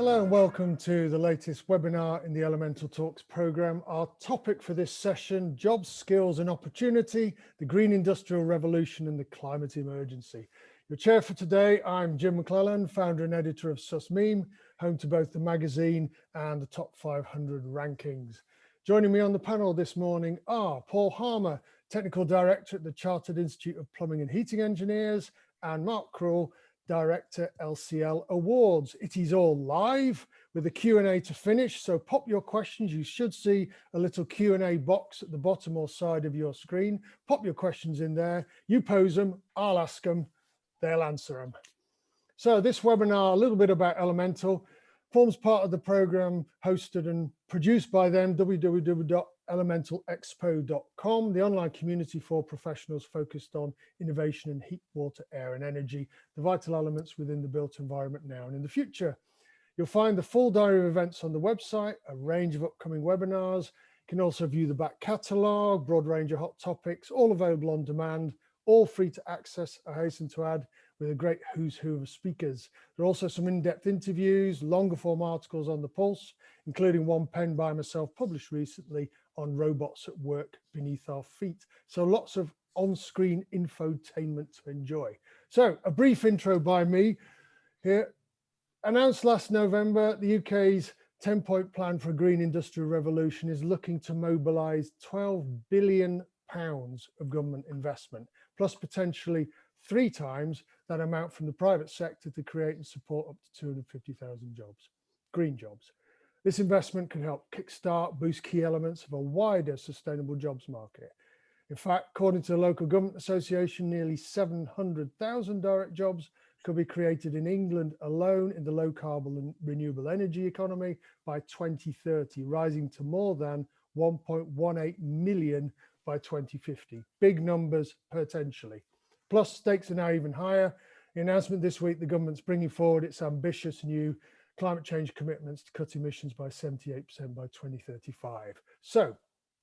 Hello and welcome to the latest webinar in the Elemental Talks programme. Our topic for this session, jobs, skills and opportunity, the green industrial revolution and the climate emergency. Your chair for today, I'm Jim McClellan, founder and editor of SUSMeme, home to both the magazine and the top 500 rankings. Joining me on the panel this morning are Paul Harmer, technical director at the Chartered Institute of Plumbing and Heating Engineers, and Mark Krul, Director LCL Awards. It is all live with a Q&A to finish, so pop your questions. You should see a little Q&A box at the bottom or side of your screen. Pop your questions in there. You pose them, I'll ask them, they'll answer them. So this webinar, a little bit about Elemental, forms part of the program hosted and produced by them, www.elementalexpo.com, the online community for professionals focused on innovation in heat, water, air and energy, the vital elements within the built environment now and in the future. You'll find the full diary of events on the website, a range of upcoming webinars. You can also view the back catalogue, broad range of hot topics, all available on demand, all free to access, I hasten to add, with a great who's who of speakers. There are also some in-depth interviews, longer form articles on the pulse, including one penned by myself published recently on robots at work beneath our feet. So lots of on-screen infotainment to enjoy. So a brief intro by me here. Announced last November, the UK's 10-point plan for a green industrial revolution is looking to mobilise £12 billion of government investment, plus potentially 3 times that amount from the private sector to create and support up to 250,000 jobs, green jobs. This investment can help kickstart, boost key elements of a wider sustainable jobs market. In fact, according to the Local Government Association, nearly 700,000 direct jobs could be created in England alone in the low carbon and renewable energy economy by 2030, rising to more than 1.18 million by 2050. Big numbers potentially. Plus, stakes are now even higher. The announcement this week, the government's bringing forward its ambitious new climate change commitments to cut emissions by 78% by 2035. So,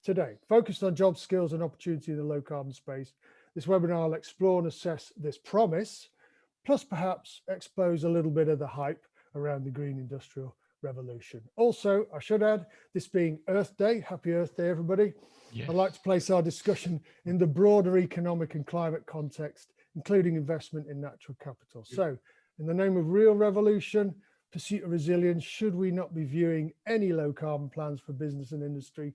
today, focused on job skills and opportunity in the low carbon space, this webinar will explore and assess this promise, plus perhaps expose a little bit of the hype around the green industrial revolution. Also, I should add, this being Earth Day, happy Earth Day, everybody. Yes. I'd like to place our discussion in the broader economic and climate context, including investment in natural capital. So, in the name of real revolution, pursuit of resilience, should we not be viewing any low carbon plans for business and industry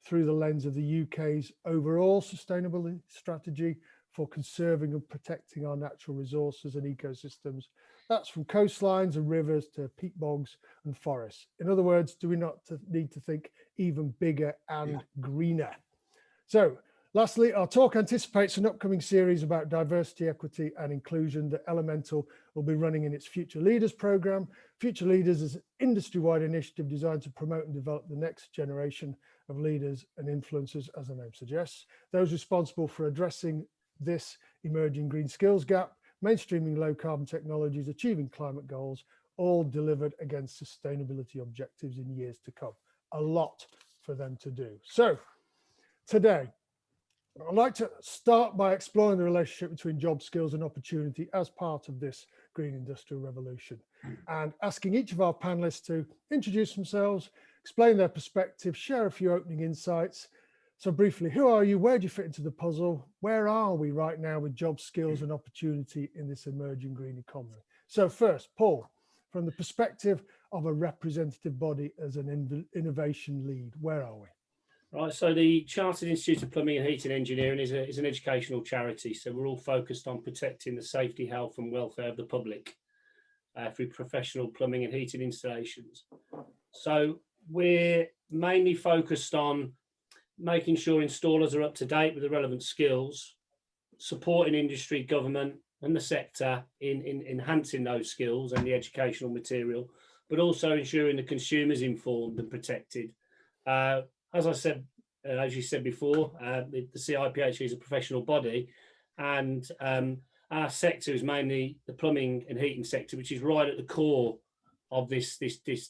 through the lens of the UK's overall sustainability strategy for conserving and protecting our natural resources and ecosystems? That's from coastlines and rivers to peat bogs and forests. In other words, do we not need to think even bigger and greener? So lastly, our talk anticipates an upcoming series about diversity, equity and inclusion that Elemental will be running in its Future Leaders programme. Future Leaders is an industry-wide initiative designed to promote and develop the next generation of leaders and influencers, as the name suggests, those responsible for addressing this emerging green skills gap, mainstreaming low carbon technologies, achieving climate goals, all delivered against sustainability objectives in years to come. A lot for them to do. So today, I'd like to start by exploring the relationship between job skills and opportunity as part of this green industrial revolution, and asking each of our panelists to introduce themselves, explain their perspective, share a few opening insights. So briefly, who are you? Where do you fit into the puzzle? Where are we right now with job skills and opportunity in this emerging green economy? So first, Paul, from the perspective of a representative body as an innovation lead, where are we? Right, so the Chartered Institute of Plumbing and Heating Engineering is an educational charity. So we're all focused on protecting the safety, health and welfare of the public through professional plumbing and heating installations. So we're mainly focused on making sure installers are up to date with the relevant skills, supporting industry, government and the sector in enhancing those skills and the educational material, but also ensuring the consumer's informed and protected. As I said, as you said before, the CIPHE is a professional body, and our sector is mainly the plumbing and heating sector, which is right at the core of this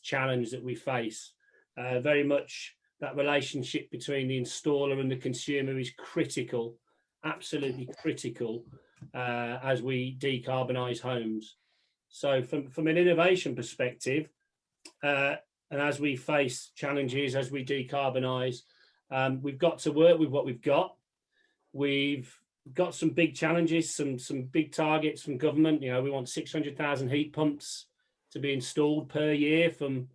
challenge that we face. Very much that relationship between the installer and the consumer is critical, absolutely critical, as we decarbonise homes. So from an innovation perspective, and as we face challenges, as we decarbonise, we've got to work with what we've got. We've got some big challenges, some big targets from government. You know, we want 600,000 heat pumps to be installed per year from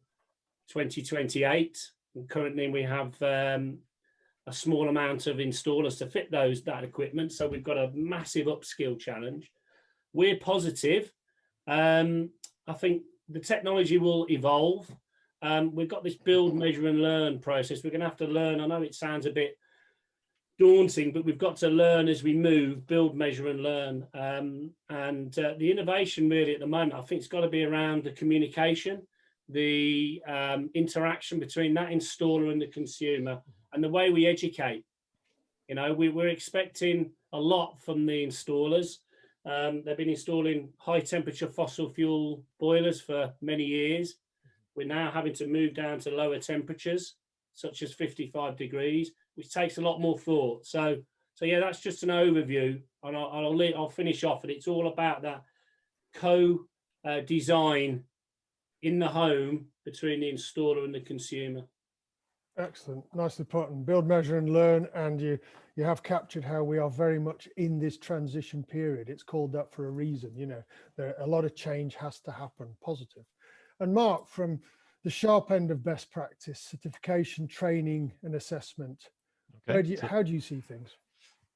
2028. And currently, we have a small amount of installers to fit that equipment. So we've got a massive upskill challenge. We're positive. I think the technology will evolve. We've got this build, measure and learn process. We're going to have to learn. I know it sounds a bit daunting, but we've got to learn as we move, build, measure and learn. The innovation really at the moment, I think it's got to be around the communication, the interaction between that installer and the consumer, and the way we educate. You know, we're expecting a lot from the installers. They've been installing high temperature fossil fuel boilers for many years. We're now having to move down to lower temperatures, such as 55 degrees, which takes a lot more thought. So yeah, that's just an overview, and I'll finish off. And it's all about that co-design in the home between the installer and the consumer. Excellent, nicely put. And build, measure and learn, and you have captured how we are very much in this transition period. It's called that for a reason. You know, a lot of change has to happen, positive. And Mark, from the sharp end of best practice, certification, training and assessment, okay. how do you see things?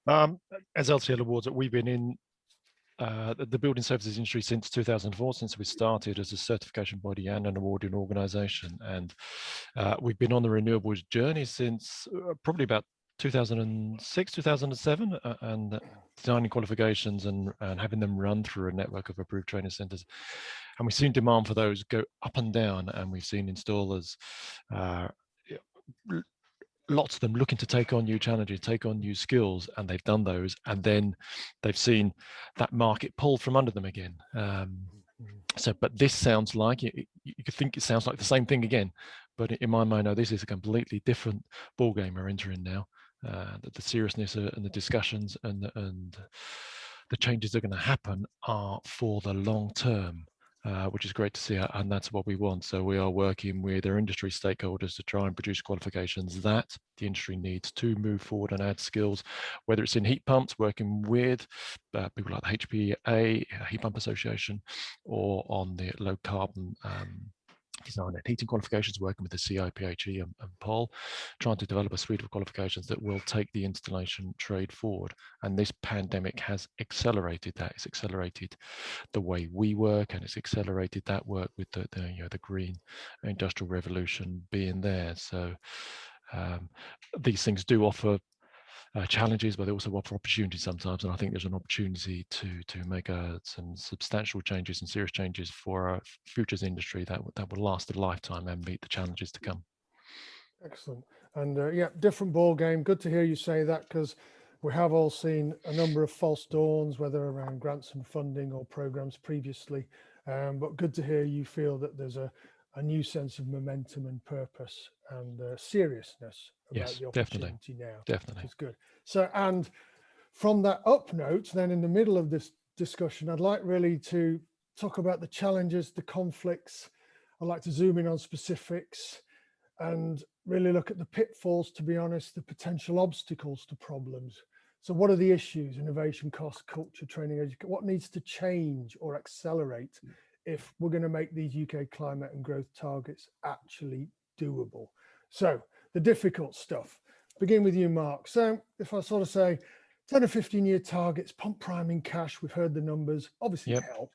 As LCL Awards, we've been in the building services industry since 2004, since we started as a certification body and an awarding organisation. And we've been on the renewables journey since probably about 2006, 2007, and designing qualifications and having them run through a network of approved training centres. And we've seen demand for those go up and down, and we've seen installers, lots of them looking to take on new challenges, take on new skills, and they've done those, and then they've seen that market pulled from under them again. But this sounds like, you could think it sounds like the same thing again, but in my mind, no, this is a completely different ball game we're entering now. The seriousness and the discussions and the changes that are going to happen are for the long term, which is great to see, and that's what we want. So we are working with our industry stakeholders to try and produce qualifications that the industry needs to move forward and add skills, whether it's in heat pumps, working with people like the HPA, Heat Pump Association, or on the low carbon design and heating qualifications, working with the CIPHE and POL, trying to develop a suite of qualifications that will take the installation trade forward. And this pandemic has accelerated that. It's accelerated the way we work, and it's accelerated that work with the green industrial revolution being there. So these things do offer challenges, but they also offer opportunities sometimes, and I think there's an opportunity to make some substantial changes and serious changes for our futures industry that will last a lifetime and meet the challenges to come. Excellent. And yeah, different ball game. Good to hear you say that, because we have all seen a number of false dawns, whether around grants and funding or programs previously, but good to hear you feel that there's a new sense of momentum and purpose and seriousness about the opportunity now. Definitely. It's good. So, and from that up note, then in the middle of this discussion, I'd like really to talk about the challenges, the conflicts. I'd like to zoom in on specifics and really look at the pitfalls, to be honest, the potential obstacles to problems. So what are the issues? Innovation, cost, culture, training, education. What needs to change or accelerate if we're going to make these UK climate and growth targets actually doable? So the difficult stuff. Begin with you, Mark. So if I sort of say 10 or 15-year targets, pump priming cash, we've heard the numbers, obviously help,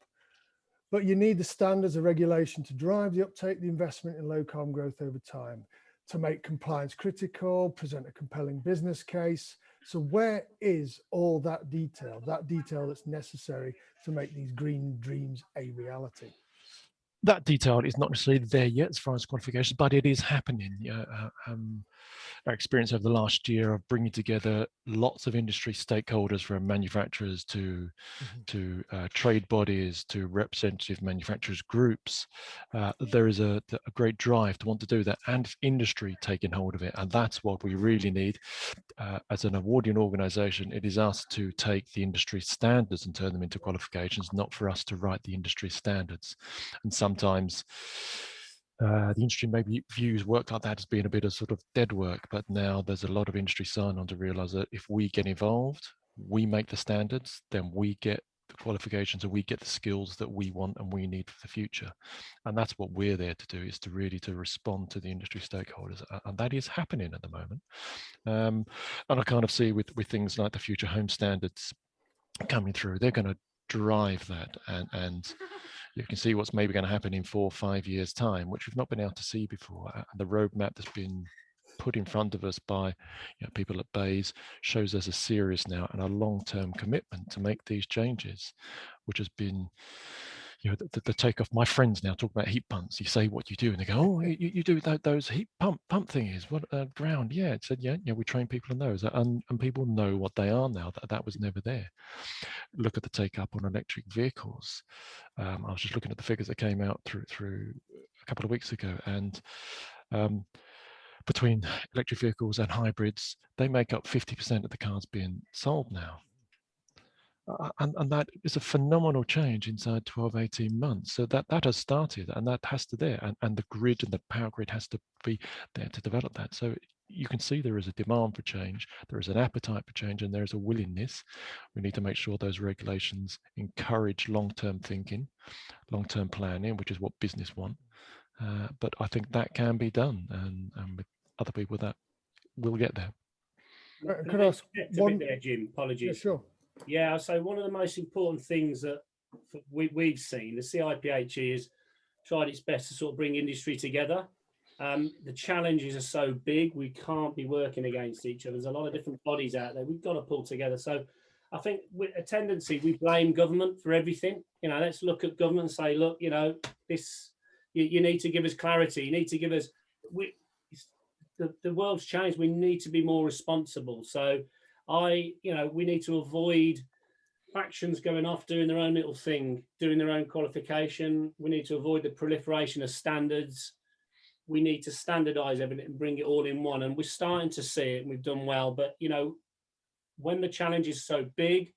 but you need the standards of regulation to drive the uptake, the investment in low carbon growth over time, to make compliance critical, present a compelling business case. So where is all that detail that's necessary to make these green dreams a reality? That detail is not necessarily there yet as far as qualifications, but it is happening. Our experience over the last year of bringing together lots of industry stakeholders, from manufacturers to trade bodies to representative manufacturers groups, there is a great drive to want to do that, and industry taking hold of it. And that's what we really need. As an awarding organisation, it is us to take the industry standards and turn them into qualifications, not for us to write the industry standards. And sometimes The industry maybe views work like that as being a bit of sort of dead work, but now there's a lot of industry sign-on to realise that if we get involved, we make the standards, then we get the qualifications and we get the skills that we want and we need for the future. And that's what we're there to do, is to really to respond to the industry stakeholders, and that is happening at the moment. And I kind of see with things like the future home standards coming through, they're going to drive that, and you can see what's maybe going to happen in 4 or 5 years time, which we've not been able to see before. And the roadmap that's been put in front of us by people at Bayes shows us a serious now and a long-term commitment to make these changes, which has been the takeoff. My friends now talk about heat pumps. You say what you do, and they go, "Oh, you do those heat pump thingies? What ground? Yeah." It said, "Yeah, we train people in those, and people know what they are now. That was never there." Look at the take up on electric vehicles. I was just looking at the figures that came out through a couple of weeks ago, and between electric vehicles and hybrids, they make up 50% of the cars being sold now. And that is a phenomenal change inside 12, 18 months. So that has started, and that has to there, and the grid and the power grid has to be there to develop that. So you can see there is a demand for change, there is an appetite for change, and there is a willingness. We need to make sure those regulations encourage long-term thinking, long-term planning, which is what business want. But I think that can be done, and with other people that will get there. Could I ask one there, Jim? Apologies. Yeah, sure. Yeah, so one of the most important things that we've seen, the CIPHE has tried its best to sort of bring industry together. The challenges are so big, we can't be working against each other. There's a lot of different bodies out there. We've got to pull together. So I think with a tendency, we blame government for everything. Let's look at government and say, look, this, you need to give us clarity. You need to give us, the world's changed. We need to be more responsible. So we need to avoid factions going off, doing their own little thing, doing their own qualification. We need to avoid the proliferation of standards. We need to standardize everything and bring it all in one. And we're starting to see it, and we've done well. But, when the challenge is so big,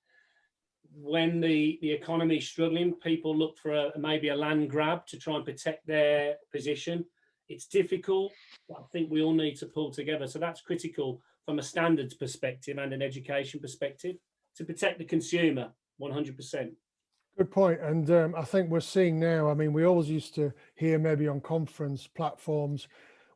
when the economy is struggling, people look for maybe a land grab to try and protect their position. It's difficult, but I think we all need to pull together. So that's critical from a standards perspective and an education perspective to protect the consumer 100%. Good point. And I think we're seeing now, I mean, we always used to hear maybe on conference platforms,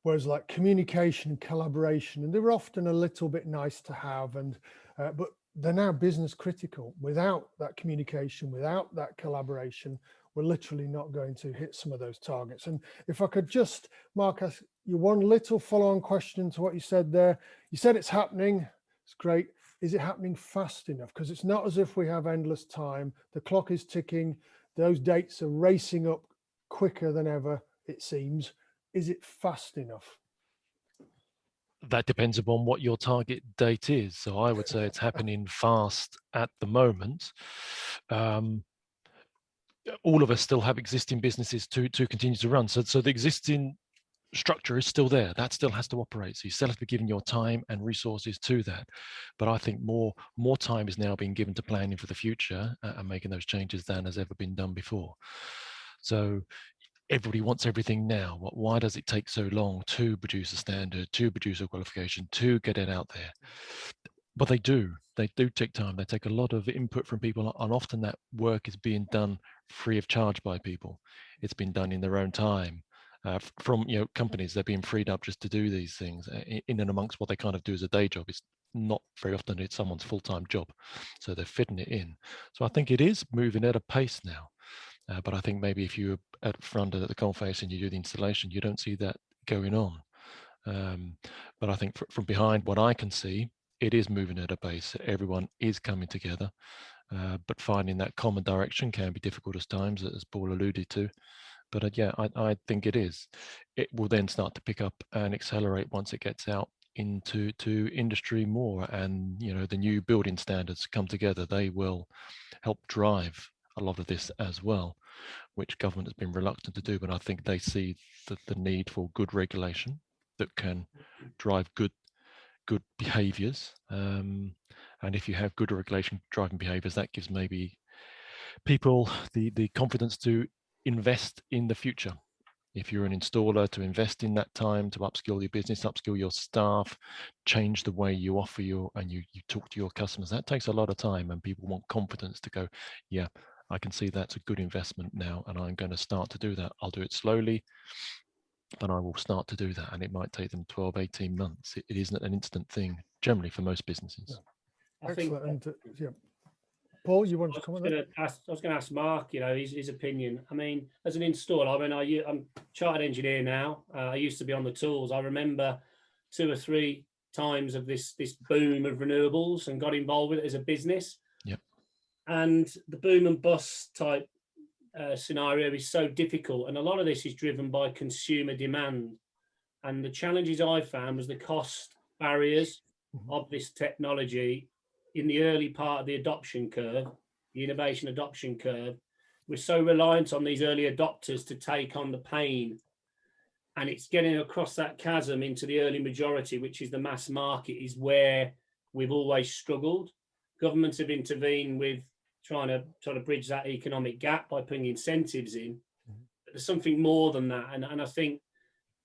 whereas like communication and collaboration, and they were often a little bit nice to have, and but they're now business critical. Without that communication, without that collaboration, we're literally not going to hit some of those targets. And if I could just, Mark, ask you one little follow-on question to what you said there. You said it's happening. It's great. Is it happening fast enough? Because it's not as if we have endless time. The clock is ticking. Those dates are racing up quicker than ever, it seems. Is it fast enough? That depends upon what your target date is. So I would say it's happening fast at the moment. All of us still have existing businesses to continue to run. So the existing structure is still there. That still has to operate. So you still have to be giving your time and resources to that. But I think more time is now being given to planning for the future and making those changes than has ever been done before. So everybody wants everything now. Why does it take so long to produce a standard, to produce a qualification, to get it out there? But they do take time. They take a lot of input from people, and often that work is being done free of charge by people. It's been done in their own time. From companies, they're being freed up just to do these things in and amongst what they kind of do as a day job. It's not very often it's someone's full-time job, so they're fitting it in. So I think it is moving at a pace now. But I think maybe if you're at front at the coalface and you do the installation, you don't see that going on. But I think from behind what I can see, it is moving at a pace. Everyone is coming together, but finding that common direction can be difficult at times, as Paul alluded to. But yeah, I think it is. It will then start to pick up and accelerate once it gets out into industry more, and the new building standards come together. They will help drive a lot of this as well, which government has been reluctant to do. But I think they see the need for good regulation that can drive good behaviors. And if you have good regulation driving behaviors, that gives maybe people the confidence to invest in the future. if you're an installer, to invest in that time to upskill your business, upskill your staff, change the way you offer and you talk to your customers. That takes a lot of time, and people want confidence to go, yeah, I can see that's a good investment now, and I'm going to start to do that. I'll do it slowly, but I will start to do that. And it might take them 12, 18 months. It isn't an instant thing, generally, for most businesses. Yeah. Excellent. And, yeah. Paul, you want to comment? I was going to ask Mark, his opinion. I mean, as an installer, I'm a chartered engineer now. I used to be on the tools. I remember 2 or 3 times of this boom of renewables and got involved with it as a business. Yep. And the boom and bust type scenario is so difficult, and a lot of this is driven by consumer demand. And the challenges I found was the cost barriers of this technology in the early part of the adoption curve, the innovation adoption curve. We're so reliant on these early adopters to take on the pain, and it's getting across that chasm into the early majority, which is the mass market, is where we've always struggled. Governments have intervened with trying to bridge that economic gap by putting incentives in. But there's something more than that, and I think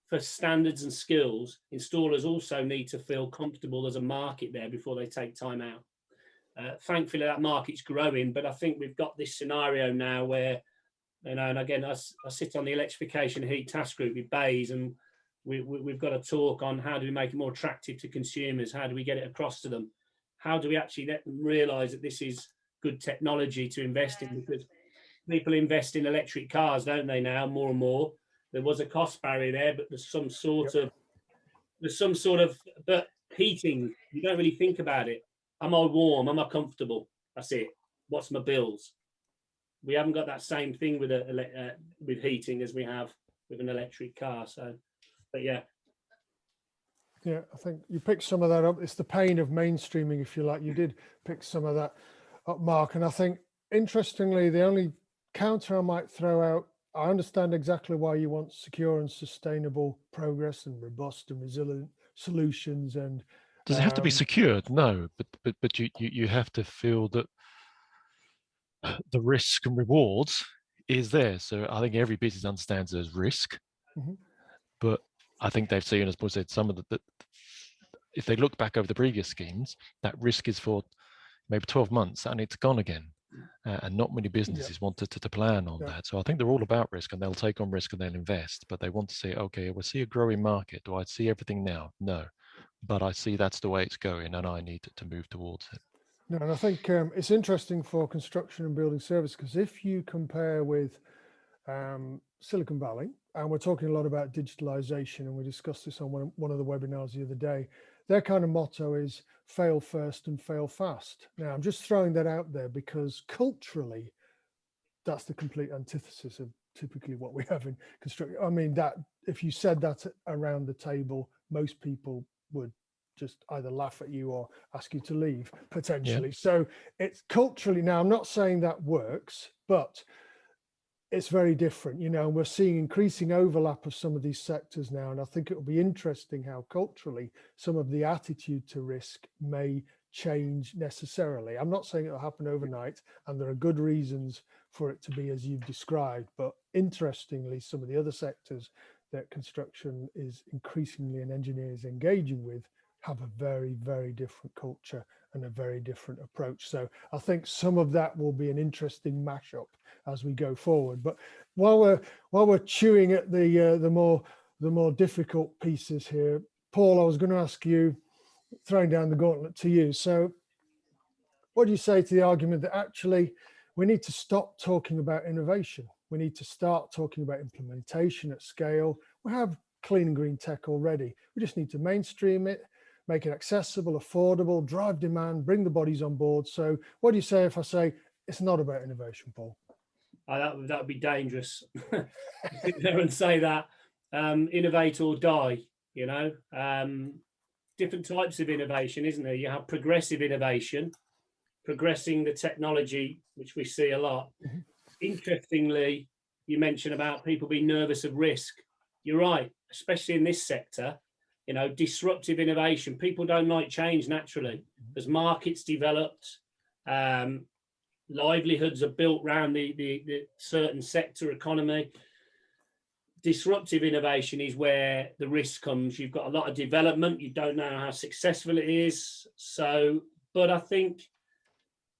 for standards and skills, installers also need to feel comfortable there's a market there before they take time out. Thankfully, that market's growing, but I think we've got this scenario now where, and again, I sit on the electrification heat task group with Bays, and we've got a talk on how do we make it more attractive to consumers? How do we get it across to them? How do we actually let them realise that this is good technology to invest in? Because people invest in electric cars, don't they, now, more and more? There was a cost barrier there, but there's some sort of, but heating, you don't really think about it. Am I warm? Am I comfortable? That's it. What's my bills? We haven't got that same thing with heating as we have with an electric car. So, but yeah. Yeah, I think you picked some of that up. It's the pain of mainstreaming, if you like. You did pick some of that up, Mark. And I think, interestingly, the only counter I might throw out, I understand exactly why you want secure and sustainable progress and robust and resilient solutions. And does it have to be secured? No, but you have to feel that the risk and rewards is there. So I think every business understands there's risk, but I think they've seen, as Paul said, some of the if they look back over the previous schemes, that risk is for maybe 12 months and it's gone again. And not many businesses wanted to plan on that. So I think they're all about risk, and they'll take on risk and they'll invest, but they want to say, okay, we'll see a growing market. Do I see everything now? No, but I see that's the way it's going and I need to move towards it. No, and I think it's interesting for construction and building service, because if you compare with Silicon Valley, and we're talking a lot about digitalization, and we discussed this on one of the webinars the other day, their kind of motto is fail first and fail fast. Now, I'm just throwing that out there because culturally, that's the complete antithesis of typically what we have in construction. I mean, that if you said that around the table, most people would just either laugh at you or ask you to leave, potentially. So it's culturally, now I'm not saying that works, but it's very different, and we're seeing increasing overlap of some of these sectors now. And I think it will be interesting how culturally some of the attitude to risk may change necessarily. I'm not saying it'll happen overnight, and there are good reasons for it to be as you've described, but interestingly, some of the other sectors that construction is increasingly and engineers engaging with have a very, very different culture and a very different approach. So I think some of that will be an interesting mashup as we go forward. But while we're chewing at the more difficult pieces here, Paul, I was going to ask you, throwing down the gauntlet to you. So what do you say to the argument that actually we need to stop talking about innovation? We need to start talking about implementation at scale. We have clean and green tech already. We just need to mainstream it, make it accessible, affordable, drive demand, bring the bodies on board. So what do you say if I say it's not about innovation, Paul? That would be dangerous. Sit there and say that. Innovate or die, different types of innovation, isn't there? You have progressive innovation, progressing the technology, which we see a lot. Interestingly, you mentioned about people being nervous of risk. You're right, especially in this sector. Disruptive innovation. People don't like change naturally. As markets developed, livelihoods are built around the certain sector economy. disruptive innovation is where the risk comes. You've got a lot of development. You don't know how successful it is. So, but I think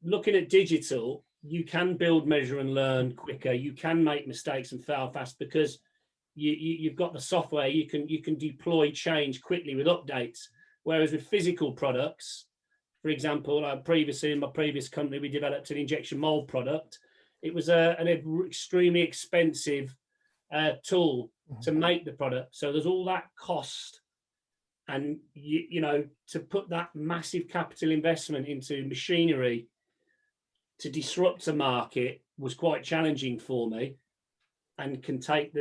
looking at digital, you can build, measure and learn quicker. You can make mistakes and fail fast because you've got the software. You can deploy change quickly with updates. Whereas with physical products, for example, previously in my previous company, we developed an injection mold product. It was an extremely expensive tool to make the product. So there's all that cost. And, you know, to put that massive capital investment into machinery to disrupt a market was quite challenging for me, and can take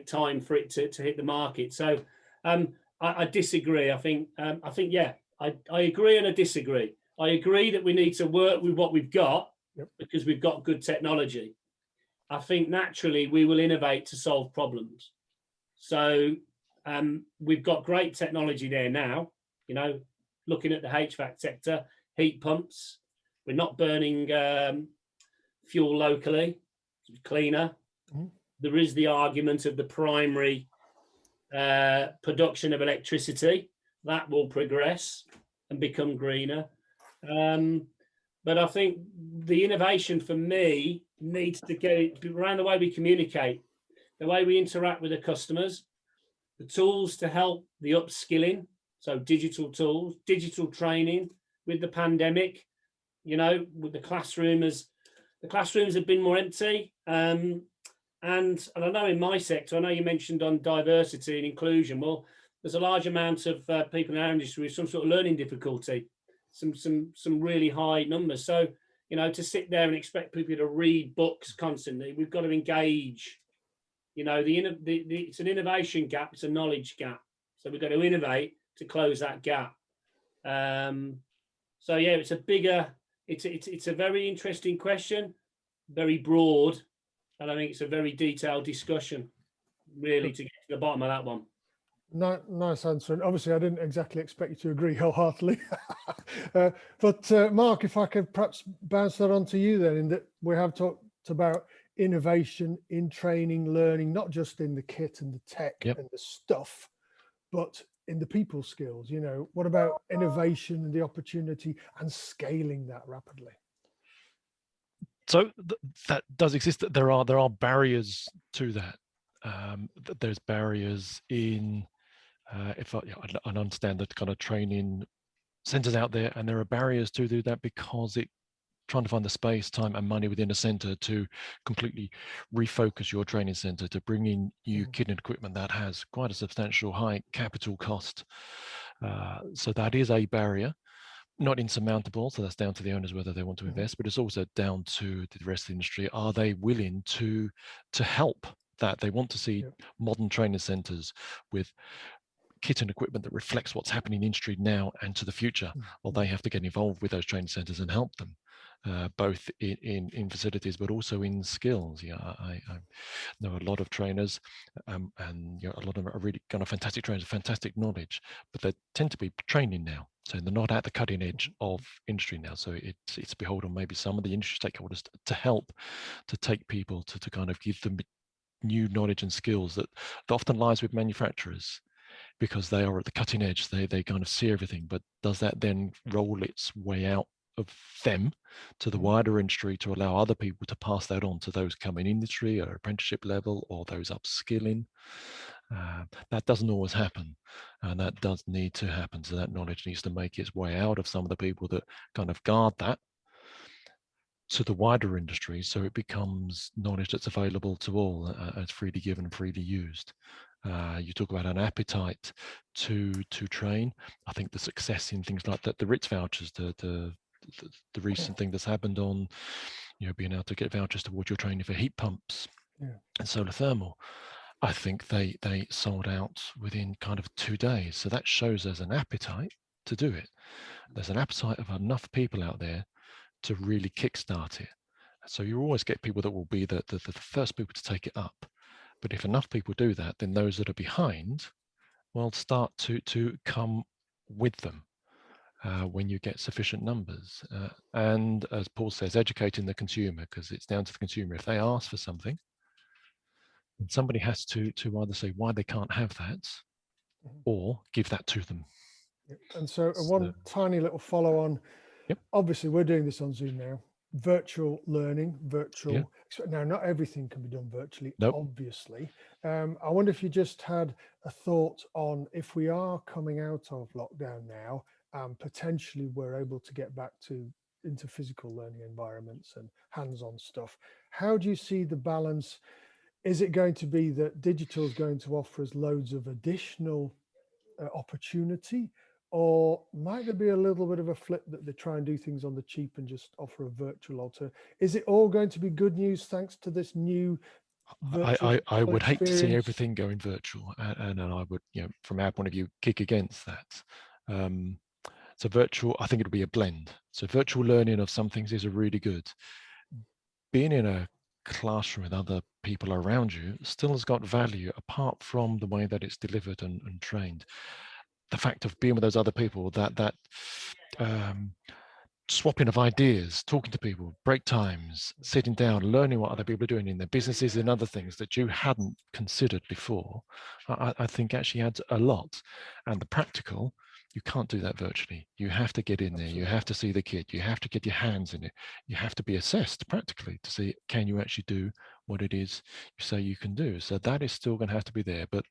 time for it to hit the market. So I disagree. I think yeah, I agree and I disagree. I agree that we need to work with what we've got, yep, because we've got good technology. I think naturally we will innovate to solve problems. So we've got great technology there now. You know, looking at the HVAC sector, heat pumps. We're not burning fuel locally, it's cleaner. Mm-hmm. There is the argument of the primary production of electricity that will progress and become greener. But I think the innovation for me needs to get around the way we communicate, the way we interact with the customers, the tools to help the upskilling. So digital tools, digital training. With the pandemic, you know, with the classrooms have been more empty. And I know in my sector, I know you mentioned on diversity and inclusion. Well, there's a large amount of people in our industry with some sort of learning difficulty, some really high numbers. So, you know, to sit there and expect people to read books constantly, we've got to engage. You know, it's an innovation gap, it's a knowledge gap. So we've got to innovate to close that gap. So yeah, it's a very interesting question, very broad, and I think it's a very detailed discussion, really, to get to the bottom of that one. Nice answer. And obviously, I didn't exactly expect you to agree wholeheartedly. But Mark, if I could perhaps bounce that onto you then, in that we have talked about innovation in training, learning, not just in the kit and the tech, yep, and the stuff, but in the people skills. You know, what about innovation and the opportunity and scaling that rapidly? So that does exist. There are barriers to that. There's barriers in if I understand that kind of training centers out there, and there are barriers to do that because trying to find the space, time and money within a center to completely refocus your training center to bring in new kit and equipment that has quite a substantial high capital cost. So that is a barrier, not insurmountable. So that's down to the owners whether they want to invest, but it's also down to the rest of the industry. Are they willing to help that? They want to see modern training centers with kit and equipment that reflects what's happening in industry now and to the future. Well, they have to get involved with those training centers and help them, both in facilities, but also in skills. Yeah, I know a lot of trainers, and you know, a lot of them are really kind of fantastic trainers, fantastic knowledge, but they tend to be training now. So they're not at the cutting edge of industry now. So it's beholden maybe some of the industry stakeholders to help to take people to kind of give them new knowledge and skills that often lies with manufacturers, because they are at the cutting edge. They kind of see everything, but does that then roll its way out of them to the wider industry to allow other people to pass that on to those coming in industry or apprenticeship level or those upskilling? That doesn't always happen, and that does need to happen. So that knowledge needs to make its way out of some of the people that kind of guard that to the wider industry, so it becomes knowledge that's available to all, as freely given and freely used. You talk about an appetite to train. I think the success in things like that, the RITS vouchers, the recent thing that's happened on, you know, being able to get vouchers towards your training for heat pumps and solar thermal. I think they sold out within kind of 2 days. So that shows there's an appetite to do it. There's an appetite of enough people out there to really kickstart it. So you always get people that will be the first people to take it up. But if enough people do that, then those that are behind will start to come with them when you get sufficient numbers. And as Paul says, educating the consumer, because it's down to the consumer. If they ask for something, And somebody has to either say why they can't have that, or give that to them. And so one tiny little follow on, Yep. Obviously we're doing this on Zoom now, virtual learning, Yeah. now not everything can be done virtually, Nope. obviously. I wonder if you just had a thought on, if we are coming out of lockdown now, potentially we're able to get back into physical learning environments and hands-on stuff. How do you see the balance? Is it going to be that digital is going to offer us loads of additional opportunity, or might there be a little bit of a flip that they try and do things on the cheap and just offer a virtual alter? Is it all going to be good news thanks to this new virtual I would hate to see experience? everything going virtual, and I would, from our point of view, kick against that. So virtual, I think it'll be a blend. So virtual learning of some things is really good. Being in a classroom with other people around you still has got value, apart from the way that it's delivered and trained. The fact of being with those other people, that swapping of ideas, talking to people, break times, sitting down, learning what other people are doing in their businesses and other things that you hadn't considered before, I think actually adds a lot. And the practical, you can't do that virtually. You have to get in there. You have to see the kit. You have to get your hands in it. You have to be assessed practically to see, can you actually do what it is you say you can do? So that is still going to have to be there, but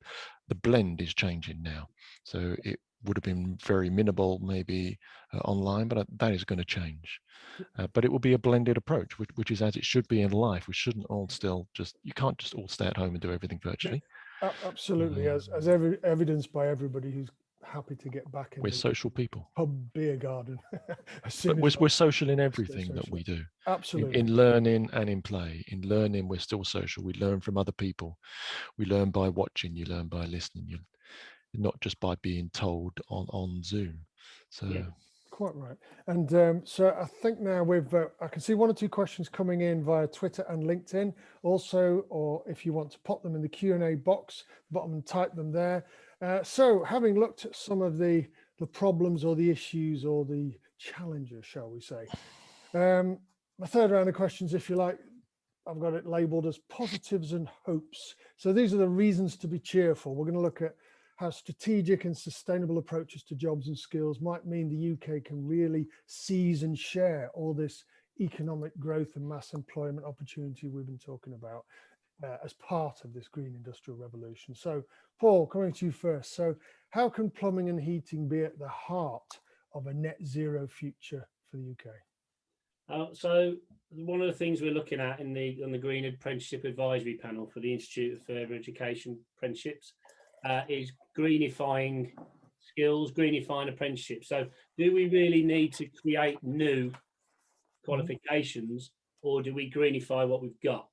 the blend is changing now. So it would have been very minimal maybe online, but that is going to change. But it will be a blended approach, which is as it should be in life. We shouldn't all still you can't just all stay at home and do everything virtually. Absolutely, as evidenced by everybody who's happy to get back in. We're social people. Pub, beer garden. But we're social in everything that we do. Absolutely. In learning and in play. In learning, we're still social. We learn from other people. We learn by watching. You learn by listening. You not just by being told on Zoom. So. Yeah. Quite right. And so I think now I can see one or two questions coming in via Twitter and LinkedIn also, or if you want to pop them in the Q&A box, bottom and type them there. So having looked at some of the problems or the issues or the challenges, shall we say, my third round of questions, if you like, I've got it labeled as positives and hopes. So these are the reasons to be cheerful. We're going to look at how strategic and sustainable approaches to jobs and skills might mean the UK can really seize and share all this economic growth and mass employment opportunity we've been talking about as part of this green industrial revolution. So Paul, coming to you first. So how can plumbing and heating be at the heart of a net zero future for the UK? So one of the things we're looking at on the Green Apprenticeship Advisory Panel for the Institute of Further Education Apprenticeships is greenifying skills, greenifying apprenticeships. So do we really need to create new qualifications, or do we greenify what we've got?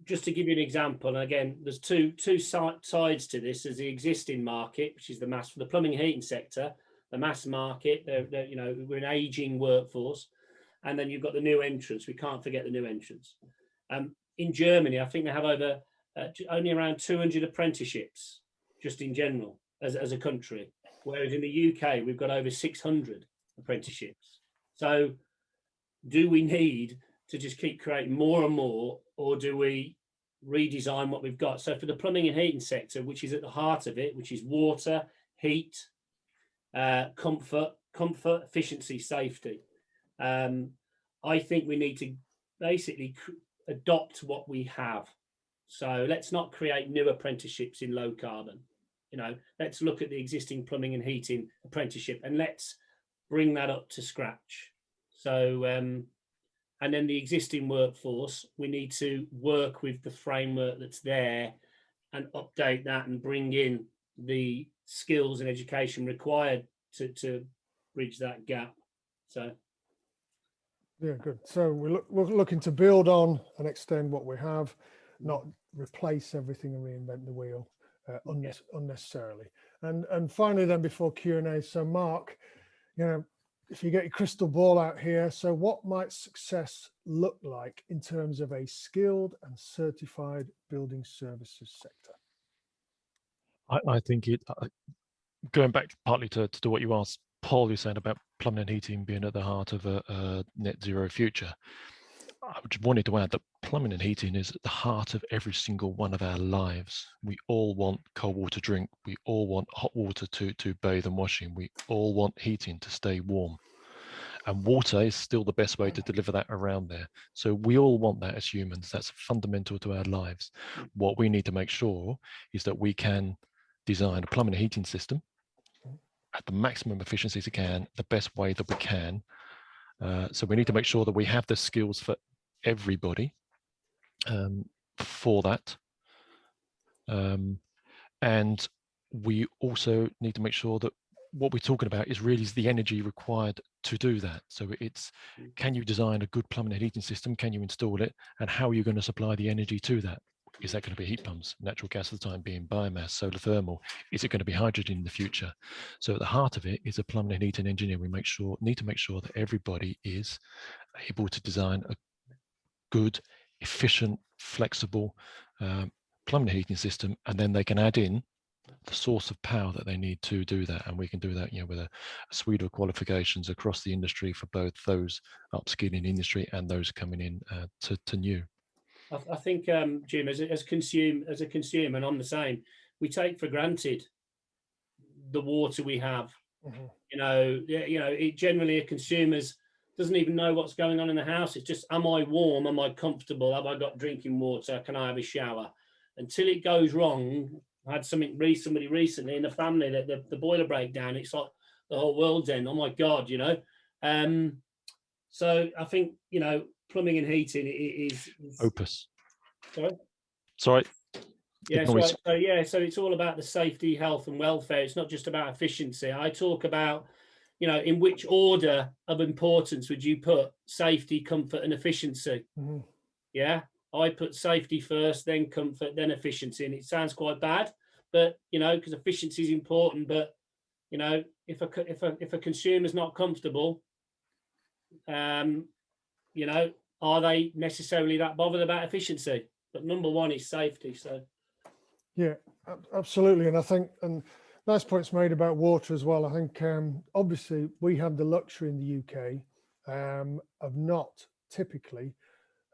Just to give you an example, and again, there's two sides to this. There's the existing market, which is the mass for the plumbing and heating sector, the mass market. We're an aging workforce, and then you've got the new entrants. We can't forget the new entrants. In Germany, I think they have over only around 200 apprenticeships, just in general, as a country. Whereas in the UK, we've got over 600 apprenticeships. So do we need to just keep creating more and more, or do we redesign what we've got? So for the plumbing and heating sector, which is at the heart of it, which is water, heat, comfort, efficiency, safety, I think we need to basically adopt what we have. So let's not create new apprenticeships in low carbon. Let's look at the existing plumbing and heating apprenticeship and let's bring that up to scratch. So, and then the existing workforce, we need to work with the framework that's there and update that and bring in the skills and education required to bridge that gap. So. Yeah, good. So we're looking to build on and extend what we have, not replace everything and reinvent the wheel unnecessarily. And finally, then before Q&A, so Mark, if you get your crystal ball out here, so what might success look like in terms of a skilled and certified building services sector? I think going back partly to what you asked Paul, you said about plumbing and heating being at the heart of a net zero future. I just wanted to add that plumbing and heating is at the heart of every single one of our lives. We all want cold water to drink. We all want hot water to bathe and wash in. We all want heating to stay warm. And water is still the best way to deliver that around there. So we all want that as humans. That's fundamental to our lives. What we need to make sure is that we can design a plumbing and heating system at the maximum efficiency as we can, the best way that we can. So we need to make sure that we have the skills for everybody for that. And we also need to make sure that what we're talking about is really the energy required to do that. So it's, can you design a good plumbing and heating system? Can you install it? And how are you going to supply the energy to that? Is that going to be heat pumps, natural gas at the time being, biomass, solar thermal? Is it going to be hydrogen in the future? So at the heart of it is a plumbing and heating engineer. We need to make sure that everybody is able to design a good, efficient, flexible plumbing and heating system, and then they can add in the source of power that they need to do that. And we can do that, with a suite of qualifications across the industry for both those upskilling industry and those coming in to new. I think, Jim, as a consumer, and I'm the same, we take for granted the water we have. It generally, a consumer's doesn't even know what's going on in the house. It's just, am I warm? Am I comfortable? Have I got drinking water? Can I have a shower? Until it goes wrong. I had somebody recently in the family that the boiler breakdown, it's like the whole world's end. Oh my God, So I think, plumbing and heating is Opus. Sorry? Yeah, Noise. so it's all about the safety, health and welfare. It's not just about efficiency. I talk about, in which order of importance would you put safety, comfort and efficiency? Yeah, I put safety first, then comfort, then efficiency. And it sounds quite bad, but, because efficiency is important. But, if a consumer's not comfortable, are they necessarily that bothered about efficiency? But number one is safety. So yeah, absolutely. And I think, and nice points made about water as well. I think obviously we have the luxury in the UK of not typically,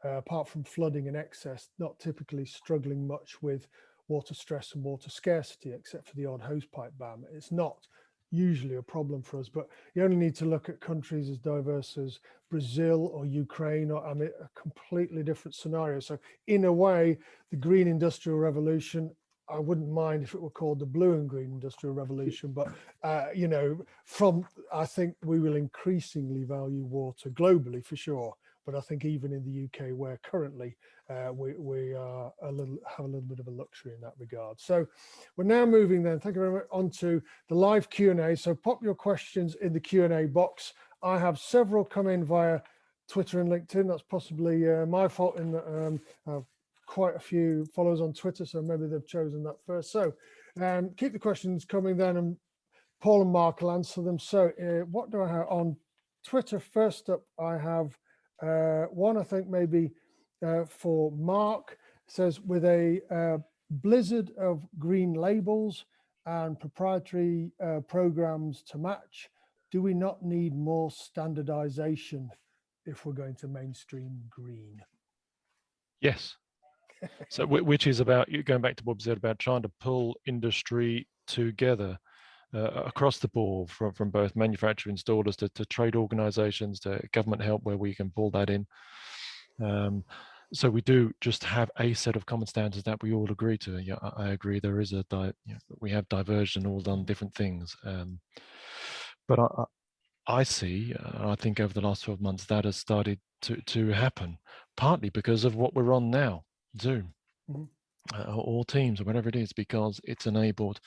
apart from flooding and excess, not typically struggling much with water stress and water scarcity, except for the odd hosepipe ban. It's not usually a problem for us, but you only need to look at countries as diverse as Brazil or Ukraine, or a completely different scenario. So in a way, the green industrial revolution, I wouldn't mind if it were called the blue and green industrial revolution, but I think we will increasingly value water globally for sure. But I think even in the UK, where currently we are have a little bit of a luxury in that regard. So we're now moving then, thank you very much, on to the live Q&A. So pop your questions in the Q&A box. I have several come in via Twitter and LinkedIn. That's possibly my fault in that I have quite a few followers on Twitter, so maybe they've chosen that first. So keep the questions coming then, and Paul and Mark will answer them. So what do I have on Twitter? First up, I have one, I think maybe for Mark. It says, with a blizzard of green labels and proprietary programs to match, do we not need more standardization if we're going to mainstream green? Yes. So which is about, going back to what we said about trying to pull industry together across the board, from both manufacturer installers to trade organizations to government help, where we can pull that in. So we do just have a set of common standards that we all agree to. Yeah, I agree. There is we have diversion, all done different things. But I see, I think over the last 12 months that has started to happen, partly because of what we're on now, Zoom, or Teams, or whatever it is, because it's enabled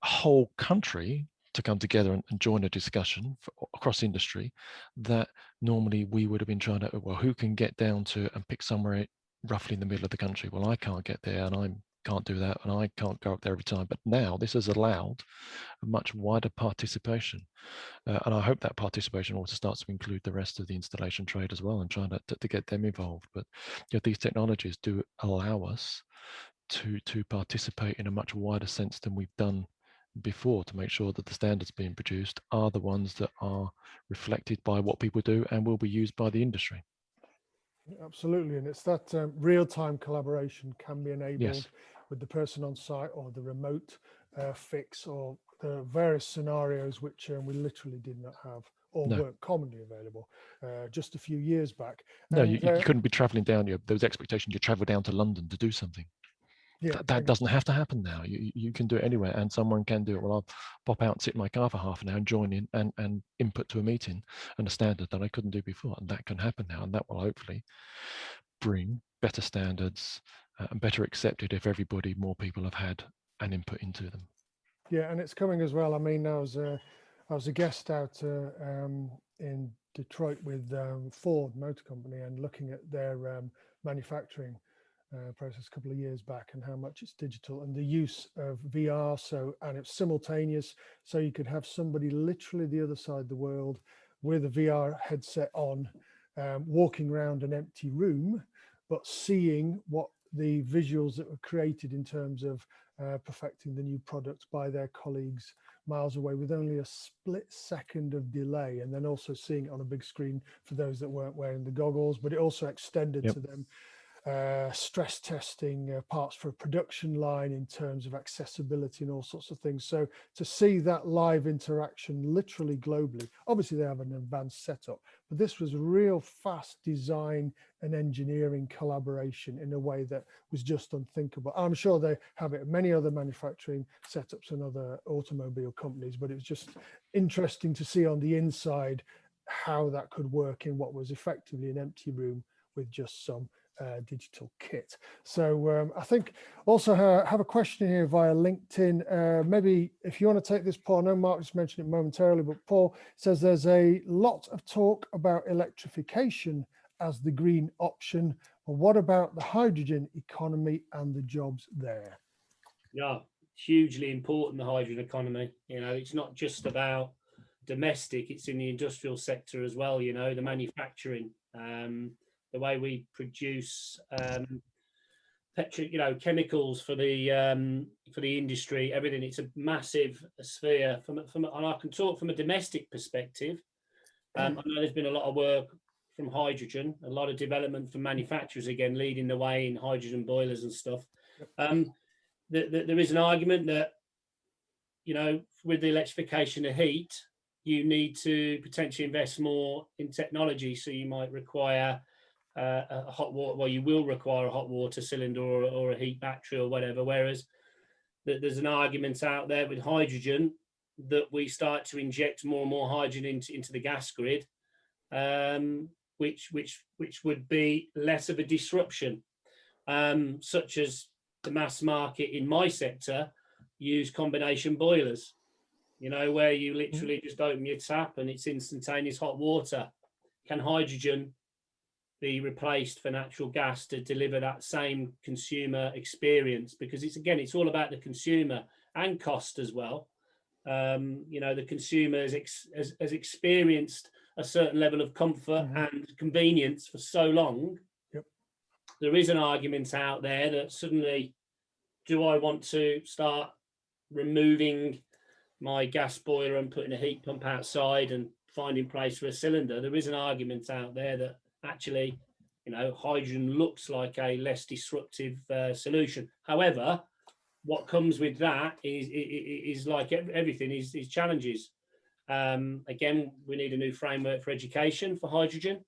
a whole country to come together and join a discussion across industry that normally we would have been trying to, well, who can get down to and pick somewhere roughly in the middle of the country? Well, I can't get there, and I can't do that, and I can't go up there every time. But now this has allowed a much wider participation. And I hope that participation also starts to include the rest of the installation trade as well, and trying to get them involved. But these technologies do allow us to participate in a much wider sense than we've done before, to make sure that the standards being produced are the ones that are reflected by what people do and will be used by the industry. Absolutely, and it's that real-time collaboration can be enabled Yes. with the person on site or the remote fix or the various scenarios which we literally did not have or No. weren't commonly available just a few years back. No, And you couldn't be traveling down. There was expectation you travel down to London to do something. yeah, That doesn't have to happen now. You can do it anywhere, and someone can do it. Well, I'll pop out and sit in my car for half an hour and join in and input to a meeting and a standard that I couldn't do before. And that can happen now, and that will hopefully bring better standards and better accepted if more people have had an input into them. Yeah, and it's coming as well. I mean, I was a guest out in Detroit with Ford Motor Company and looking at their manufacturing process a couple of years back and how much it's digital and the use of VR. And it's simultaneous, so you could have somebody literally the other side of the world with a VR headset on, walking around an empty room, but seeing what the visuals that were created in terms of perfecting the new product by their colleagues miles away with only a split second of delay, and then also seeing it on a big screen for those that weren't wearing the goggles. But it also extended to them stress testing parts for a production line in terms of accessibility and all sorts of things. So to see that live interaction literally globally, obviously they have an advanced setup, but this was real fast design and engineering collaboration in a way that was just unthinkable. I'm sure they have it in many other manufacturing setups and other automobile companies, but it was just interesting to see on the inside how that could work in what was effectively an empty room with just some digital kit. So I think also have a question here via LinkedIn. Maybe if you want to take this, Paul. I know Mark just mentioned it momentarily, but Paul says there's a lot of talk about electrification as the green option. Well, what about the hydrogen economy and the jobs there? Yeah, hugely important, the hydrogen economy. You know, it's not just about domestic, it's in the industrial sector as well, you know, the manufacturing. The way we produce chemicals for the industry, everything. It's a massive sphere. And I can talk from a domestic perspective. I know there's been a lot of work from hydrogen, a lot of development from manufacturers again leading the way in hydrogen boilers and stuff. There is an argument that, you know, with the electrification of heat, you need to potentially invest more in technology. So you might require a hot water, well, you will require a hot water cylinder or a heat battery or whatever. Whereas there's an argument out there with hydrogen that we start to inject more and more hydrogen into the gas grid, which would be less of a disruption, such as the mass market in my sector use combination boilers, you know, where you literally just open your tap and it's instantaneous hot water. Can hydrogen be replaced for natural gas to deliver that same consumer experience? Because it's all about the consumer and cost as well. You know, the consumer has experienced a certain level of comfort and convenience for so long. There is an argument out there that suddenly, do I want to start removing my gas boiler and putting a heat pump outside and finding place for a cylinder? There is an argument out there that actually, you know, hydrogen looks like a less disruptive solution. However, what comes with that is like everything, is challenges. Again, we need a new framework for education for hydrogen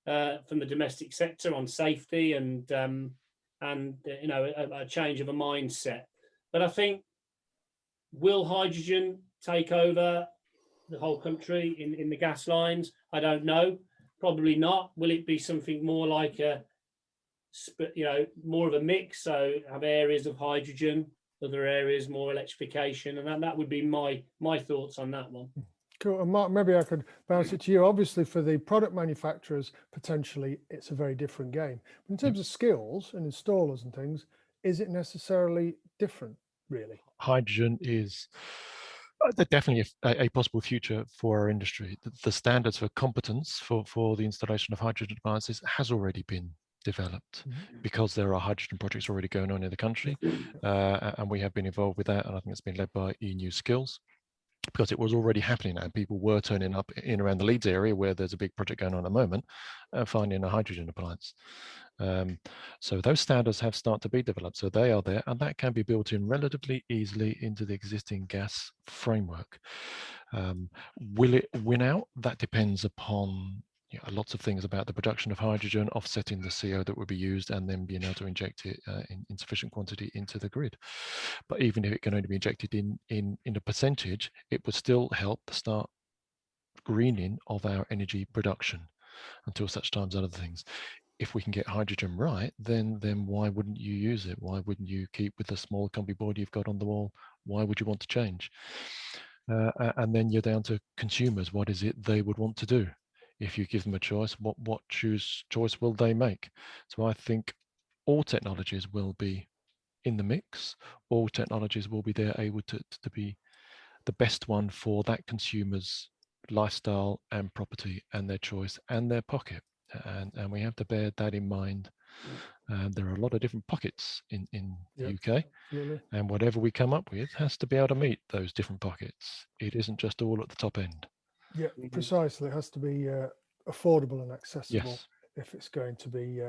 from the domestic sector on safety and you know, a change of a mindset. But I think, will hydrogen take over the whole country in the gas lines? I don't know. Probably not. Will it be something more like more of a mix? So have areas of hydrogen, other areas more electrification, and that would be my thoughts on that one. Cool. And Mark, maybe I could bounce it to you. Obviously, for the product manufacturers, potentially it's a very different game. But in terms of skills and installers and things, is it necessarily different, really? Hydrogen is definitely a possible future for our industry. The standards for competence for the installation of hydrogen devices has already been developed because there are hydrogen projects already going on in the country, and we have been involved with that, and I think it's been led by EU Skills. because it was already happening and people were turning up in around the Leeds area where there's a big project going on at the moment, finding a hydrogen appliance. So those standards have started to be developed. So they are there, and that can be built in relatively easily into the existing gas framework. Will it win out? That depends upon lots of things about the production of hydrogen, offsetting the CO that would be used, and then being able to inject it in sufficient quantity into the grid. But even if it can only be injected in a percentage, it would still help to start greening of our energy production until such times other things. If we can get hydrogen right, then why wouldn't you use it? Why wouldn't you keep with the small combi board you've got on the wall? Why would you want to change? And then you're down to consumers. What is it they would want to do? If you give them a choice, what choice will they make? So I think all technologies will be in the mix. All technologies will be there, able to be the best one for that consumer's lifestyle and property and their choice and their pocket. And we have to bear that in mind. There are a lot of different pockets in the UK, absolutely. and whatever we come up with has to be able to meet those different pockets. It isn't just all at the top end. Yeah, precisely. It has to be affordable and accessible. Yes. If it's going to be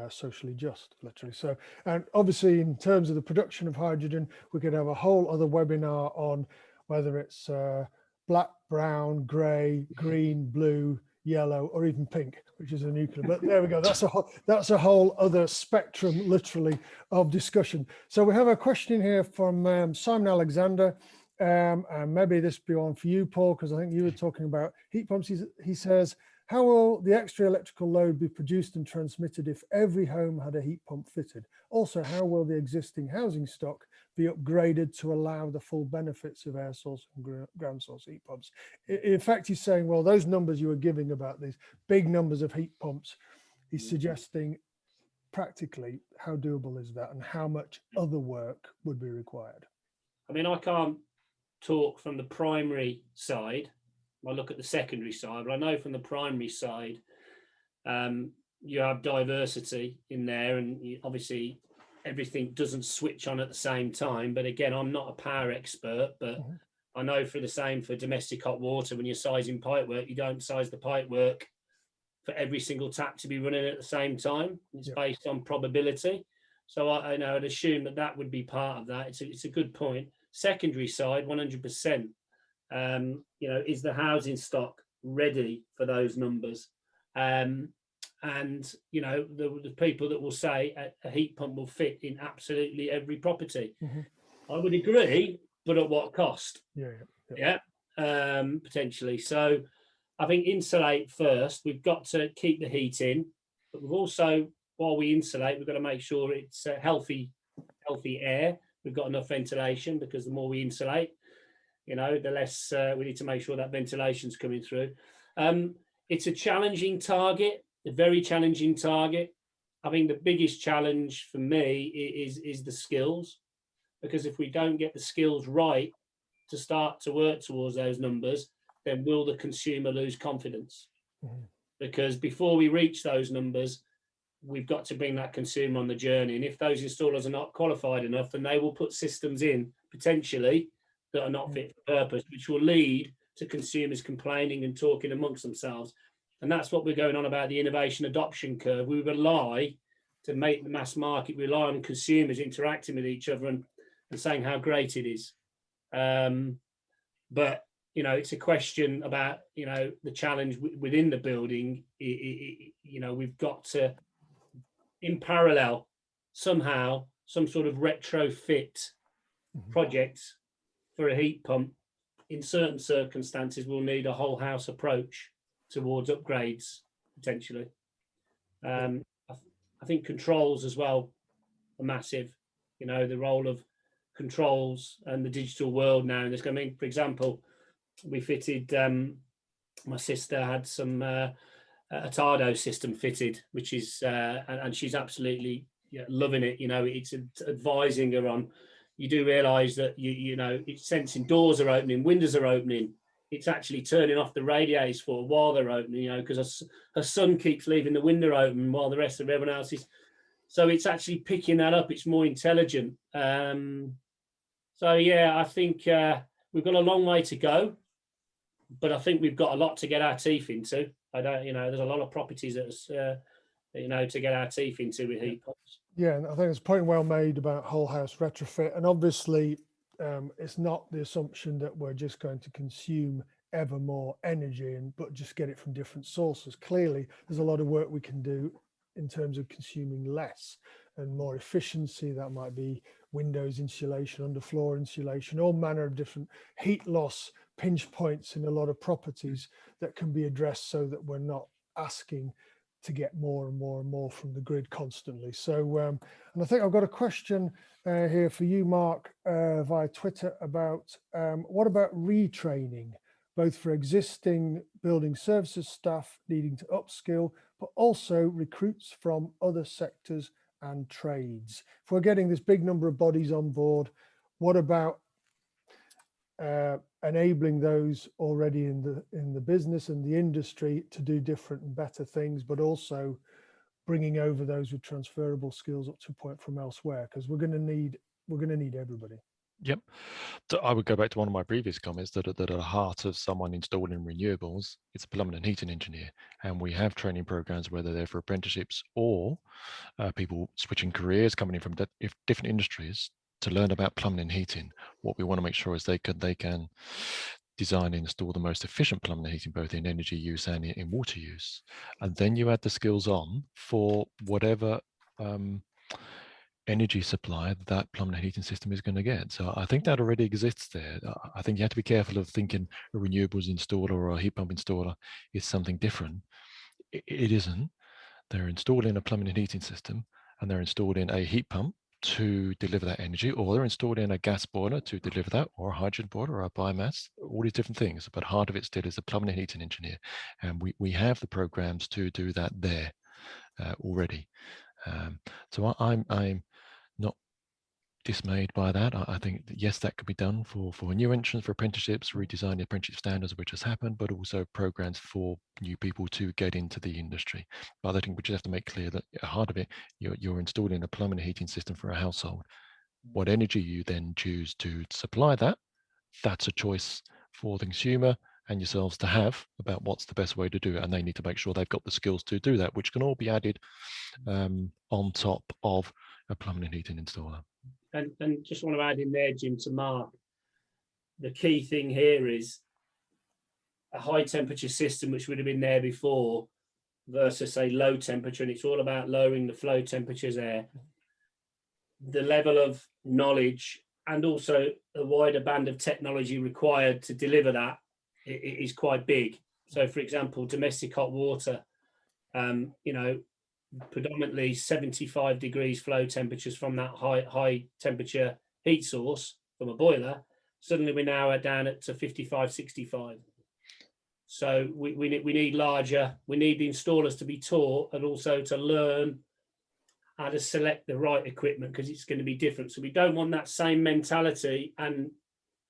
socially just, literally. So, and obviously in terms of the production of hydrogen, we could have a whole other webinar on whether it's black, brown, grey, green, blue, yellow, or even pink, which is a nuclear. But there we go. That's a whole other spectrum, literally, of discussion. So we have a question here from Simon Alexander. And maybe this will be on for you, Paul, because I think you were talking about heat pumps. He says, how will the extra electrical load be produced and transmitted if every home had a heat pump fitted? Also, how will the existing housing stock be upgraded to allow the full benefits of air source and ground source heat pumps? In fact, he's saying, well, those numbers you were giving about these big numbers of heat pumps, he's suggesting practically how doable is that and how much other work would be required? I mean, I can't talk from the primary side. I look at the secondary side, but I know from the primary side, you have diversity in there, and obviously everything doesn't switch on at the same time. But again, I'm not a power expert, but I know for the same for domestic hot water, when you're sizing pipework, you don't size the pipework for every single tap to be running at the same time. It's based on probability. So I know I'd assume that would be part of that. It's a good point. Secondary side, 100%. Is the housing stock ready for those numbers? And the people that will say a heat pump will fit in absolutely every property. I would agree, but at what cost? Potentially. So I think insulate first. We've got to keep the heat in, but we've also, while we insulate, we've got to make sure it's healthy air. We've got enough ventilation, because the more we insulate, the less we need to make sure that ventilation's coming through. It's a challenging target, a very challenging target. I think the biggest challenge for me is the skills, because if we don't get the skills right to start to work towards those numbers, then will the consumer lose confidence? Because before we reach those numbers, we've got to bring that consumer on the journey. And if those installers are not qualified enough, then they will put systems in potentially that are not fit for purpose, which will lead to consumers complaining and talking amongst themselves. And that's what we're going on about, the innovation adoption curve. We rely to make the mass market rely on consumers interacting with each other and saying how great it is. But it's a question about the challenge within the building. We've got to, in parallel, somehow, some sort of retrofit project for a heat pump. In certain circumstances, we'll need a whole house approach towards upgrades, potentially. I think controls as well are massive. The role of controls and the digital world now. There's going to be, for example, we fitted, my sister had some a Tado system fitted, which is, and she's absolutely loving it. It's advising her on, you do realise that, it's sensing doors are opening, windows are opening. It's actually turning off the radiators for while they're opening, because her son keeps leaving the window open while the rest of everyone else is. So it's actually picking that up. It's more intelligent. So, yeah, I think we've got a long way to go, but I think we've got a lot to get our teeth into. I don't, there's a lot of properties that's, to get our teeth into with heat pumps. Yeah, and I think it's a point well made about whole house retrofit. And obviously, it's not the assumption that we're just going to consume ever more energy, but just get it from different sources. Clearly, there's a lot of work we can do in terms of consuming less and more efficiency. That might be windows insulation, underfloor insulation, all manner of different heat loss pinch points in a lot of properties that can be addressed so that we're not asking to get more and more and more from the grid constantly. So, and I think I've got a question here for you, Mark, via Twitter about what about retraining, both for existing building services staff needing to upskill, but also recruits from other sectors and trades. If we're getting this big number of bodies on board, what about enabling those already in the business and the industry to do different and better things, but also bringing over those with transferable skills up to a point from elsewhere, because we're going to need everybody. Yep. So I would go back to one of my previous comments that at the heart of someone installing renewables, it's a plumbing and heating engineer. And we have training programs, whether they're for apprenticeships or people switching careers, coming in from different industries to learn about plumbing and heating. What we want to make sure is they can design and install the most efficient plumbing and heating, both in energy use and in water use. And then you add the skills on for whatever energy supply that plumbing and heating system is going to get. So I think that already exists there. I think you have to be careful of thinking a renewables installer or a heat pump installer is something different. It isn't. They're installing a plumbing and heating system, and they're installing a heat pump to deliver that energy, or they're installing a gas boiler to deliver that, or a hydrogen boiler, or a biomass, all these different things. But heart of it still is a plumbing and heating engineer. And we have the programs to do that there already. So I'm not dismayed by that. I think that, yes, that could be done for new entrants, for apprenticeships, redesign the apprenticeship standards, which has happened, but also programs for new people to get into the industry. But I think we just have to make clear that at the heart of it, you're installing a plumbing and heating system for a household. What energy you then choose to supply that, that's a choice for the consumer and yourselves to have about what's the best way to do it. And they need to make sure they've got the skills to do that, which can all be added on top of a plumbing and heating installer. And just want to add in there, Jim, to Mark, the key thing here is a high temperature system, which would have been there before, versus a low temperature. And it's all about lowering the flow temperatures there. The level of knowledge and also a wider band of technology required to deliver that is quite big. So, for example, domestic hot water, predominantly 75 degrees flow temperatures from that high temperature heat source from a boiler. Suddenly we now are down to 55, 65. So we need larger, we need the installers to be taught and also to learn how to select the right equipment, because it's going to be different. So we don't want that same mentality and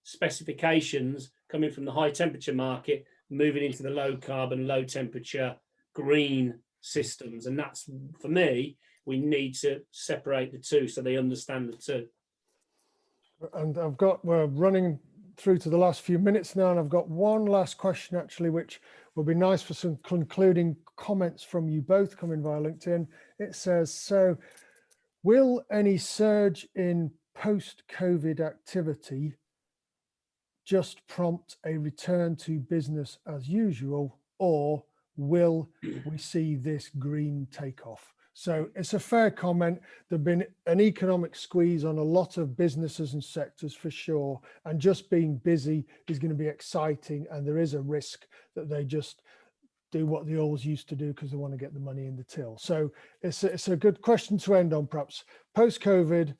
specifications coming from the high temperature market, moving into the low carbon, low temperature, green systems. And that's, for me, we need to separate the two so they understand the two. And we're running through to the last few minutes now, and I've got one last question actually, which will be nice for some concluding comments from you both coming via LinkedIn. It says, so will any surge in post-COVID activity just prompt a return to business as usual, or will we see this green takeoff? So it's a fair comment. There's been an economic squeeze on a lot of businesses and sectors for sure, and just being busy is going to be exciting, and there is a risk that they just do what they always used to do because they want to get the money in the till. So it's a good question to end on, perhaps. Post-COVID,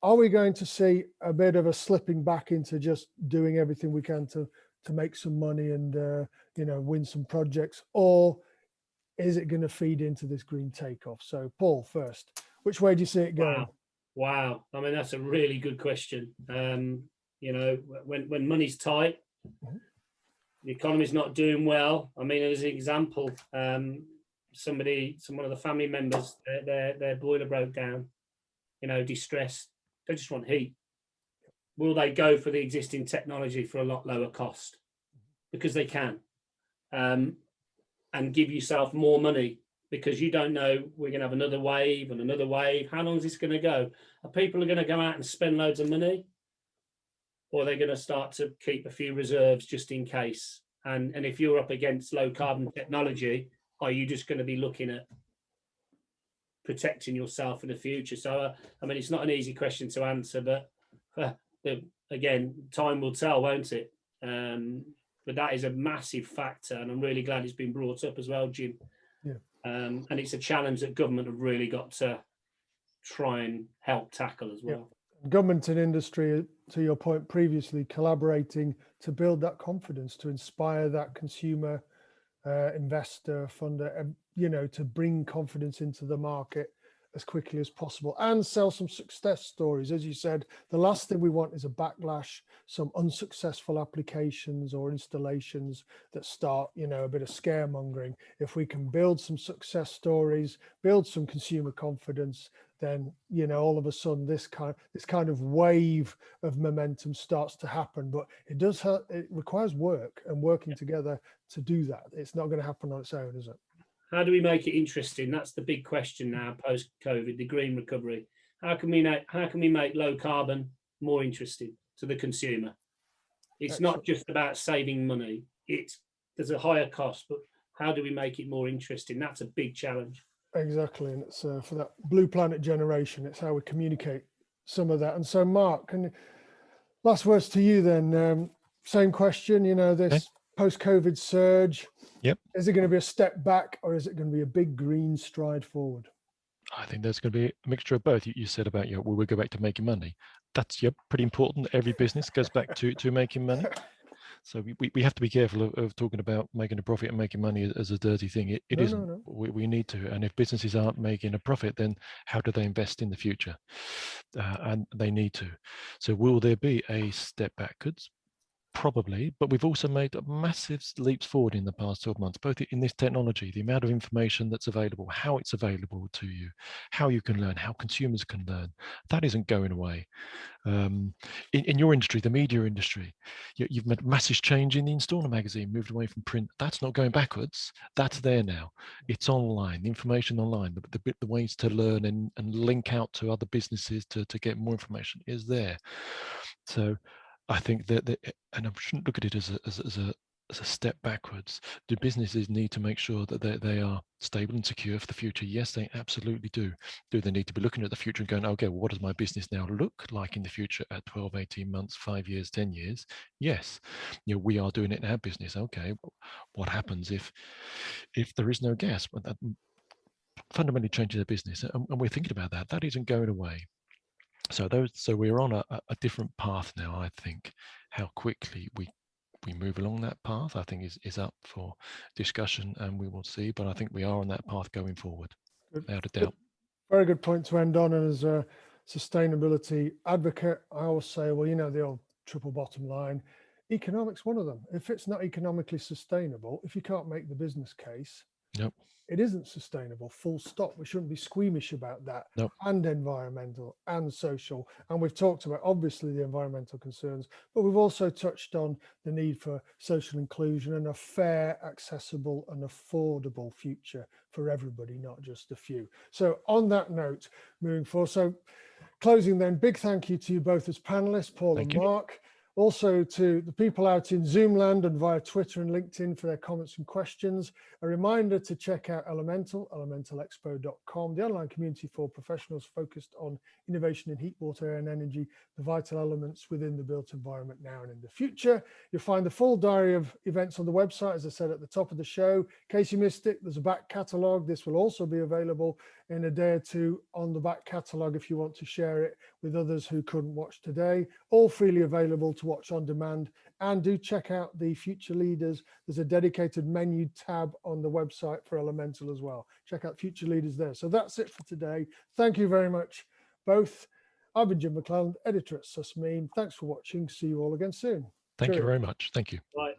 are we going to see a bit of a slipping back into just doing everything we can to make some money and win some projects, or is it going to feed into this green takeoff? So Paul, first, which way do you see it going? Wow. I mean, that's a really good question. When money's tight, the economy's not doing well. I mean, as an example, one of the family members, their boiler broke down, distressed. They just want heat. will they go for the existing technology for a lot lower cost? Because they can, and give yourself more money, because you don't know, we're going to have another wave and another wave. How long is this going to go? Are people going to go out and spend loads of money? Or are they going to start to keep a few reserves just in case? And if you're up against low carbon technology, are you just going to be looking at protecting yourself in the future? So, I mean, it's not an easy question to answer, but again, time will tell, won't it? But that is a massive factor, and I'm really glad it's been brought up as well, Jim. Yeah. And it's a challenge that government have really got to try and help tackle as well. Yeah. Government and industry, to your point previously, collaborating to build that confidence, to inspire that consumer, investor, funder, you know, to bring confidence into the market as quickly as possible and sell some success stories. As you said, the last thing we want is a backlash, some unsuccessful applications or installations that start, you know, a bit of scaremongering. If we can build some success stories, build some consumer confidence, then, you know, all of a sudden this kind of wave of momentum starts to happen. But it requires work and working together to do that. It's not going to happen on its own, is it? How do we make it interesting? That's the big question now, post-COVID, the green recovery. How can we make low carbon more interesting to the consumer? It's not just about saving money. There's a higher cost, but how do we make it more interesting? That's a big challenge. Exactly, and it's for that blue planet generation. It's how we communicate some of that. And so, Mark, last words to you then. Same question. You know, this post-COVID surge. Yep. Is it going to be a step back, or is it going to be a big green stride forward? I think there's going to be a mixture of both. You said about, will we go back to making money? That's pretty important. Every business goes back to making money. So we have to be careful of talking about making a profit and making money as a dirty thing. It isn't. No. We need to. And if businesses aren't making a profit, then how do they invest in the future? And they need to. So will there be a step backwards? Probably, but we've also made massive leaps forward in the past 12 months, both in this technology, the amount of information that's available, how it's available to you, how you can learn, how consumers can learn. That isn't going away. In your industry, the media industry, you've made massive change in the installer magazine, moved away from print. That's not going backwards. That's there now. It's online, the information online, the ways to learn and link out to other businesses to get more information is there. So I think that, and I shouldn't look at it as a step backwards. Do businesses need to make sure that they are stable and secure for the future? Yes, they absolutely do. Do they need to be looking at the future and going, okay, well, what does my business now look like in the future at 12, 18 months, 5 years, 10 years? Yes, we are doing it in our business. Okay, what happens if there is no gas? Well, that fundamentally changes their business, and we're thinking about that. That isn't going away. So we're on a different path now. I think how quickly we move along that path, I think is up for discussion, and we will see. But I think we are on that path going forward, without a doubt. Very good point to end on. And as a sustainability advocate, I always say, well, the old triple bottom line, economics, one of them. If it's not economically sustainable, if you can't make the business case, nope, it isn't sustainable, full stop. We shouldn't be squeamish about that. Nope. And environmental and social. And we've talked about, obviously, the environmental concerns, but we've also touched on the need for social inclusion and a fair, accessible and affordable future for everybody, not just a few. So on that note, moving forward, so closing then, big thank you to you both as panelists, Paul and Mark. Also to the people out in Zoom land and via Twitter and LinkedIn for their comments and questions. A reminder to check out elementalexpo.com, the online community for professionals focused on innovation in heat, water, air and energy, the vital elements within the built environment now and in the future. You'll find the full diary of events on the website, as I said at the top of the show. In case you missed it, there's a back catalogue. This will also be available in a day or two on the back catalogue if you want to share it with others who couldn't watch today. All freely available to watch on demand. And do check out the Future Leaders. There's a dedicated menu tab on the website for Elemental as well. Check out Future Leaders there. So that's it for today. Thank you very much, both. I've been Jim McClelland, editor at SUSMEAN. Thanks for watching. See you all again soon. Thank you very much. Thank you. Bye.